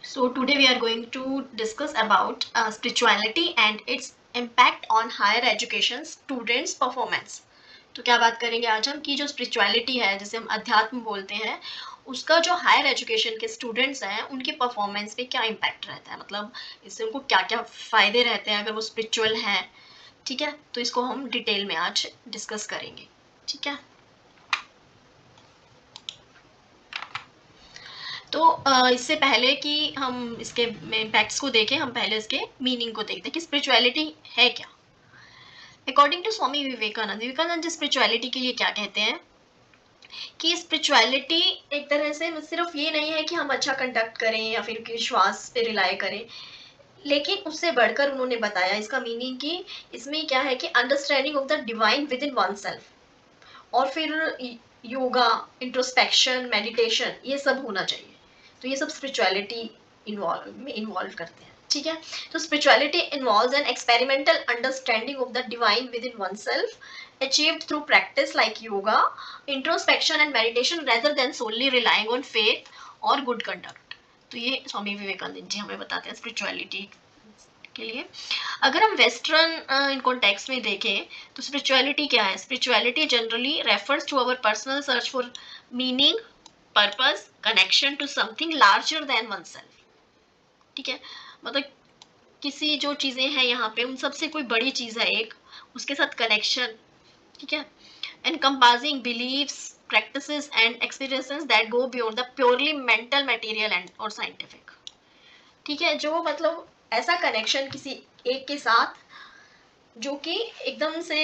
So today we are going to discuss about spirituality and its impact on higher education students performance. तो क्या बात करेंगे आज हम कि जो स्पिरिचुअलिटी है जिसे हम अध्यात्म बोलते हैं उसका जो हायर एजुकेशन के स्टूडेंट्स हैं उनके परफॉर्मेंस पे क्या इम्पैक्ट रहता है, मतलब इससे उनको क्या क्या फ़ायदे रहते हैं अगर वो स्पिरिचुअल हैं. ठीक है, तो इसको हम डिटेल में आज डिस्कस करेंगे. ठीक है, तो इससे पहले कि हम इसके इम्पैक्ट्स को देखें, हम पहले इसके मीनिंग को देखते हैं कि स्पिरिचुअलिटी है क्या. According to Swami Vivekananda, Vivekananda ji spirituality के लिए क्या कहते हैं कि स्पिरिचुअलिटी एक तरह से सिर्फ ये नहीं है कि हम अच्छा कंडक्ट करें या फिर विश्वास पे रिलाय करें, लेकिन उससे बढ़कर उन्होंने बताया इसका मीनिंग कि इसमें क्या है कि understanding of the divine with in one self, और फिर योगा, इंट्रोस्पेक्शन, मेडिटेशन, ये सब होना चाहिए. तो ये सब स्पिरिचुअलिटी इन्वॉल्व करते हैं. ठीक है, तो spirituality involves an experimental understanding of the divine with in one self achieved through practice like yoga, introspection and meditation rather than solely relying on faith or good conduct. तो ये स्वामी विवेकानंद जी हमें बताते हैं स्पिरिचुअलिटी के लिए. अगर हम वेस्टर्न इन कॉन्टेक्स्ट में देखें तो स्पिरिचुअलिटी क्या है. Spirituality generally refers to our personal search for meaning, purpose, connection to something larger than oneself. ठीक है, मतलब किसी जो चीज़ें हैं यहाँ पे उन सबसे कोई बड़ी चीज़ है एक, उसके साथ कनेक्शन. ठीक है, encompassing beliefs, practices and experiences that go beyond the purely mental, material and or scientific. ठीक है, जो मतलब ऐसा कनेक्शन किसी एक के साथ जो कि एकदम से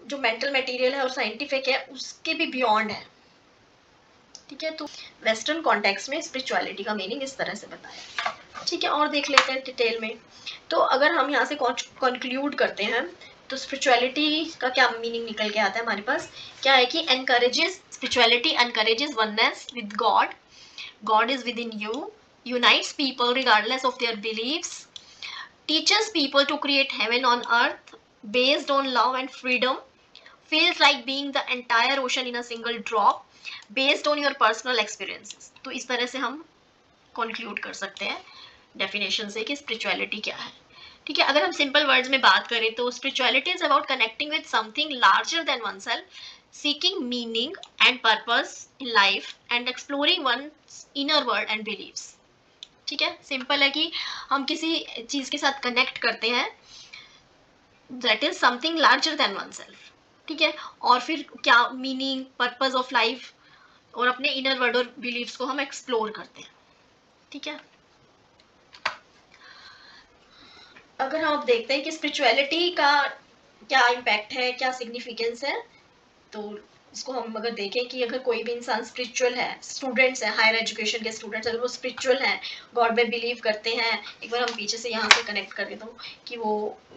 जो मेंटल मटेरियल है और साइंटिफिक है उसके भी बियॉन्ड है. ठीक है, तो वेस्टर्न कॉन्टेक्स्ट में स्पिरिचुअलिटी का मीनिंग इस तरह से बताया. ठीक है, और देख लेते हैं डिटेल में. तो अगर हम यहाँ से कंक्लूड करते हैं तो स्पिरिचुअलिटी का क्या मीनिंग निकल के आता है हमारे पास, क्या है कि encourages, spirituality encourages oneness with God, God is with in you, unites people regardless of their beliefs, teaches people to create heaven on earth based on love and freedom, feels like being the entire ocean in a single drop based on your personal experiences. तो इस तरह से हम conclude कर सकते हैं definition से कि स्पिरिचुअलिटी क्या है. ठीक है, अगर हम सिंपल वर्ड्स में बात करें तो spirituality is about connecting with something larger than oneself, seeking meaning and purpose in life and exploring one's inner world and beliefs. ठीक है, सिंपल है कि हम किसी चीज के साथ कनेक्ट करते हैं that is something larger than oneself. ठीक है, और फिर क्या मीनिंग, पर्पस ऑफ लाइफ और अपने इनर वर्ल्ड और बिलीव्स को हम एक्सप्लोर करते हैं. ठीक है, अगर आप देखते हैं कि स्पिरिचुअलिटी का क्या इम्पैक्ट है, क्या सिग्निफिकेंस है, तो इसको हम अगर देखें कि अगर कोई भी इंसान स्पिरिचुअल है, स्टूडेंट्स हैं, हायर एजुकेशन के स्टूडेंट्स अगर वो स्पिरिचुअल हैं, गॉड में बिलीव करते हैं, एक बार हम पीछे से यहाँ से कनेक्ट कर देता हूँ कि वो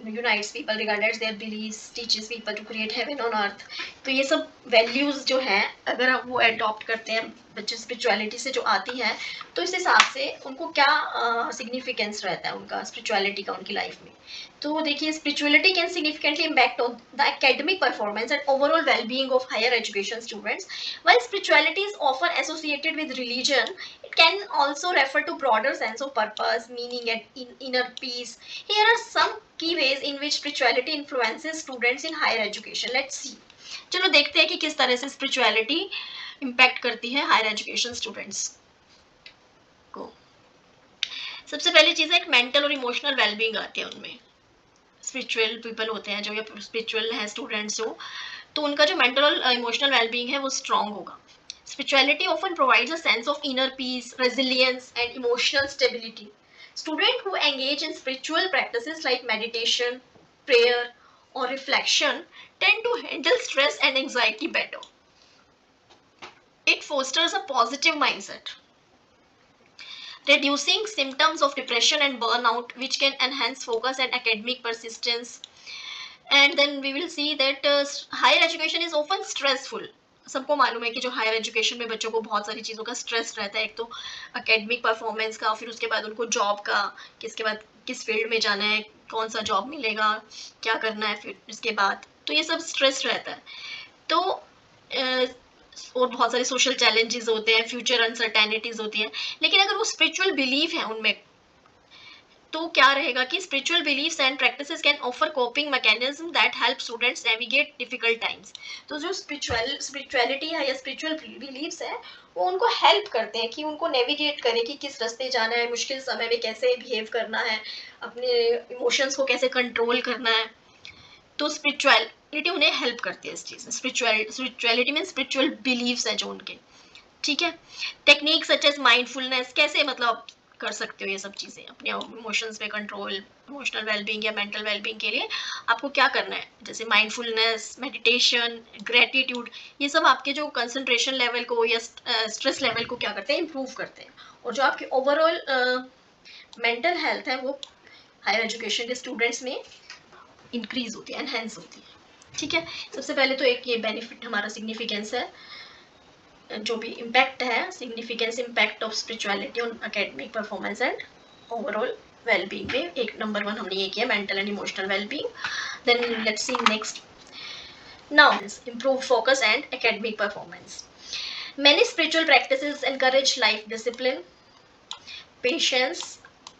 unites people regarded their beliefs, teaches people to create heaven on earth. तो ये सब वैल्यूज जो हैं अगर हम वो अडॉप्ट करते हैं बच्चे स्पिरिचुअलिटी से जो आती हैं, तो इस हिसाब से उनको क्या सिग्निफिकेंस रहता है उनका स्पिरिचुअलिटी का उनकी लाइफ में. तो देखिए, spirituality can significantly impact on the academic performance and overall well-being of higher education students. While spirituality is often associated with religion, it can also refer to broader sense of purpose, meaning and inner peace. Here are some key ways in which spirituality influences students in higher education. Let's see. चलो देखते हैं कि किस तरह से spirituality impact करती है higher education students को. सबसे पहली चीज़ है एक मेंटल और इमोशनल वेलबींग आती है उनमें. स्पिरिचुअल पीपल होते हैं जो, या स्पिरिचुअल हैं स्टूडेंट्स जो, तो उनका जो मेंटल और इमोशनल वेलबींग है वो स्ट्रांग होगा. Spirituality often provides a sense of inner peace, resilience and emotional stability. Student who engage in spiritual practices like meditation, prayer और reflection tend to handle stress and anxiety better. It fosters a positive mindset, reducing symptoms of depression and burnout, which can enhance focus and academic persistence. And then we will see that higher education is often stressful. सबको मालूम है कि जो higher education में बच्चों को बहुत सारी चीज़ों का स्ट्रेस रहता है. एक तो एकेडमिक परफॉर्मेंस का, फिर उसके बाद उनको जॉब का, किसके बाद किस फील्ड में जाना है, कौन सा जॉब मिलेगा, क्या करना है फिर इसके बाद, तो ये सब स्ट्रेस रहता है. तो और बहुत सारे सोशल चैलेंजेस होते हैं, फ्यूचर अनसर्टेनिटीज होती हैं, लेकिन अगर वो स्पिरिचुअल बिलीफ है उनमें, तो क्या रहेगा कि spiritual beliefs and practices can offer coping mechanism that help students navigate difficult times. तो जो स्पिरिचुअलिटी है या स्पिरिचुअल बिलीफ्स है, वो उनको हेल्प करते हैं कि उनको नेविगेट करें कि किस रास्ते जाना है, मुश्किल समय में कैसे बिहेव करना है, अपने इमोशंस को कैसे कंट्रोल करना है। तो स्पिरिचुअलिटी उन्हें हेल्प करती है इस चीज़ में। स्पिरिचुअलिटी में स्पिरिचुअल बिलीव्स है जो उनके, ठीक है। टेक्निक सच एज माइंडफुलनेस, कैसे मतलब कर सकते हो ये सब चीज़ें अपने इमोशंस पे कंट्रोल, इमोशनल वेलबींग या मेंटल वेलबींग के लिए आपको क्या करना है, जैसे माइंडफुलनेस, मेडिटेशन, ग्रेटिट्यूड, ये सब आपके जो कंसंट्रेशन लेवल को या स्ट्रेस लेवल को क्या करते हैं, इंप्रूव करते हैं। और जो आपकी ओवरऑल मेंटल हेल्थ है वो हायर एजुकेशन के स्टूडेंट्स में इंक्रीज होती है, एनहेंस होती है, ठीक है। सबसे पहले तो एक ये बेनिफिट हमारा सिग्निफिकेंस है, जो भी इम्पैक्ट है, significance impact of spirituality on academic performance and overall wellbeing में एक नंबर 1 हमने ये किया, mental and emotional wellbeing. Then let's see next, now improve focus and academic performance. Many spiritual practices encourage life discipline, patience,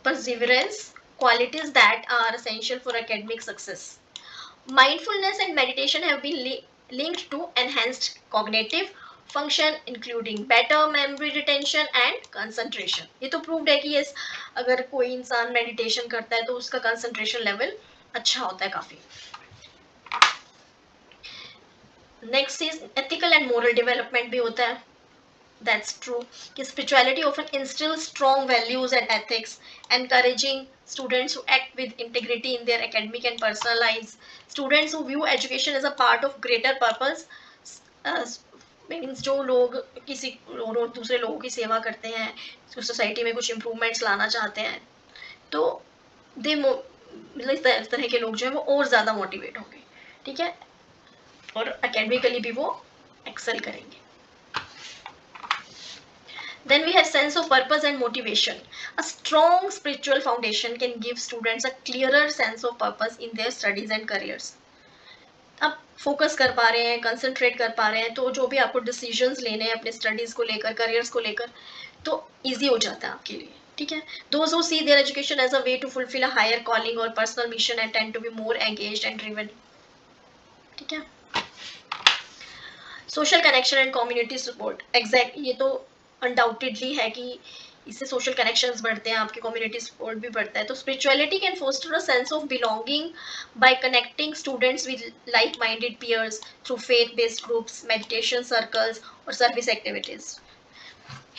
perseverance, qualities that are essential for academic success. Mindfulness and meditation have been linked to enhanced cognitive function including better memory retention and concentration. ये तो proved है कि yes, अगर कोई इंसान meditation करता है तो उसका कंसंट्रेशन लेवल अच्छा होता है काफी। Next is ethical and moral development भी होता है। That's true कि spirituality often instills strong values and ethics, encouraging students to act with integrity in their academic and personal lives. Students who view education as a part of greater purpose, means जो लोग किसी दूसरे लोगों की सेवा करते हैं, सोसाइटी में कुछ इम्प्रूवमेंट्स लाना चाहते हैं, तो दे मतलब इस तरह के लोग जो है वो और ज़्यादा मोटिवेट होंगे, ठीक है, और अकेडमिकली भी वो एक्सेल करेंगे। Then we have sense of purpose and motivation. A strong spiritual foundation can give students a clearer sense of purpose in their studies and careers. आप फोकस कर पा रहे हैं, कंसंट्रेट कर पा रहे हैं, तो जो भी आपको डिसीजंस लेने हैं अपने स्टडीज को लेकर, करियर्स को लेकर, तो इजी हो जाता है आपके लिए, ठीक है। Those who see their education as a way to fulfill a higher calling or personal mission and tend to be more engaged and driven, ठीक है। Social connection and community support, exact, ये तो अनडाउटेडली है कि इससे social connections बढ़ते हैं, आपके कम्युनिटी सपोर्ट भी बढ़ता है। तो spirituality can foster a sense of belonging by connecting students with like minded peers through faith based groups, meditation circles और service activities.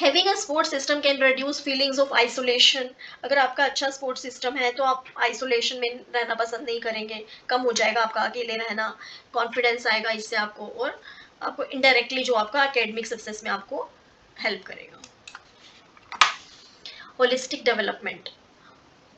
Having a support system can reduce feelings of isolation. अगर आपका अच्छा sport system है तो आप isolation में रहना पसंद नहीं करेंगे, कम हो जाएगा आपका अकेले रहना, कॉन्फिडेंस आएगा इससे आपको, और आपको इनडायरेक्टली जो आपका एकेडमिक सक्सेस में आपको हेल्प करेगा। होलिस्टिक डेवलपमेंट,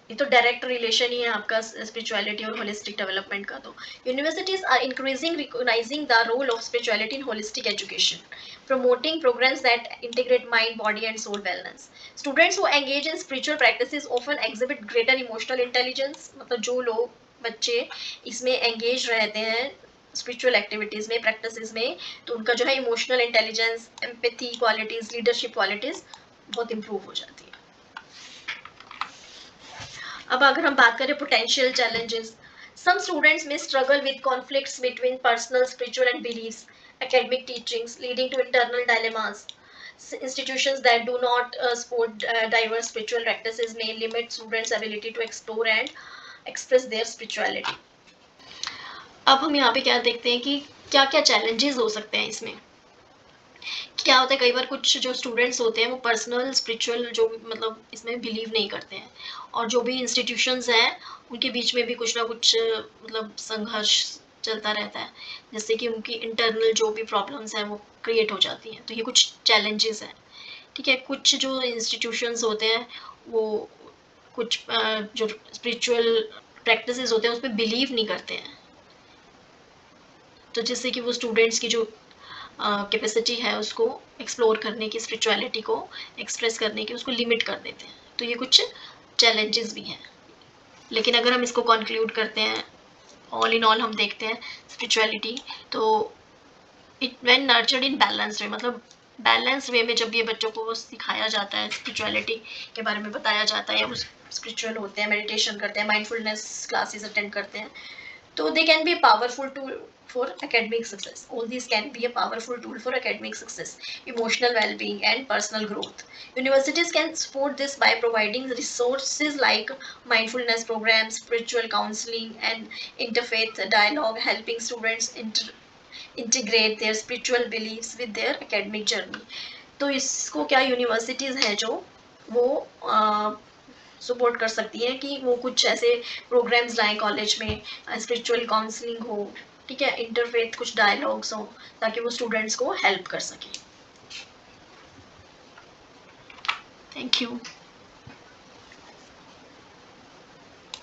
ये तो डायरेक्ट रिलेशन ही है आपका स्पिरिचुअलिटी और होलिस्टिक डेवलपमेंट का। तो universities are increasing recognising the role of spirituality in holistic education, promoting programs that integrate mind, body and soul wellness. Students who engage in spiritual practices often exhibit greater emotional intelligence. मतलब जो लोग बच्चे इसमें engage रहते हैं spiritual activities में, practices में, तो उनका जो है emotional intelligence, empathy qualities, leadership qualities बहुत इंप्रूव हो जाती है। अब अगर हम बात करें potential challenges, some students may struggle with conflicts between personal, spiritual and beliefs, academic teachings leading to internal dilemmas. Institutions that do not support diverse spiritual practices may limit students' ability to explore and express their spirituality. अब हम यहाँ पे क्या देखते हैं कि क्या क्या चैलेंजेस हो सकते हैं इसमें। क्या होता है, कई बार कुछ जो स्टूडेंट्स होते हैं वो पर्सनल स्पिरिचुअल जो मतलब इसमें बिलीव नहीं करते हैं, और जो भी इंस्टीट्यूशंस हैं उनके बीच में भी कुछ ना कुछ मतलब संघर्ष चलता रहता है, जिससे कि उनकी इंटरनल जो भी प्रॉब्लम्स हैं वो क्रिएट हो जाती हैं। तो ये कुछ चैलेंजेस हैं, ठीक है। कुछ जो इंस्टीट्यूशंस होते हैं वो कुछ जो स्पिरिचुअल प्रैक्टिसेस होते हैं उस पर बिलीव नहीं करते हैं, तो जिससे कि वो स्टूडेंट्स की जो कैपेसिटी है उसको एक्सप्लोर करने की, स्पिरिचुअलिटी को एक्सप्रेस करने की, उसको लिमिट कर देते हैं। तो ये कुछ चैलेंजेस भी हैं। लेकिन अगर हम इसको कंक्लूड करते हैं, ऑल इन ऑल हम देखते हैं स्पिरिचुअलिटी, तो it when nurtured in balanced way, मतलब बैलेंस वे में जब ये बच्चों को सिखाया जाता है, स्पिरिचुअलिटी के बारे में बताया जाता है, या वो स्पिरिचुअल होते हैं, मेडिटेशन करते हैं, माइंडफुलनेस क्लासेस अटेंड करते हैं, तो they can be a powerful tool for academic success. All these can be a powerful tool for academic success, emotional well-being, and personal growth. Universities can support this by providing resources like mindfulness programs, spiritual counseling, and interfaith dialogue, helping students integrate their spiritual beliefs with their academic journey. तो इसको क्या universities हैं जो वो support कर सकती हैं कि वो कुछ ऐसे प्रोग्राम्स लाएं कॉलेज में, स्पिरिचुअल काउंसलिंग हो, ठीक है, इंटरफेथ कुछ डायलॉग्स हो, ताकि वो स्टूडेंट्स को हेल्प कर सकें. Thank you.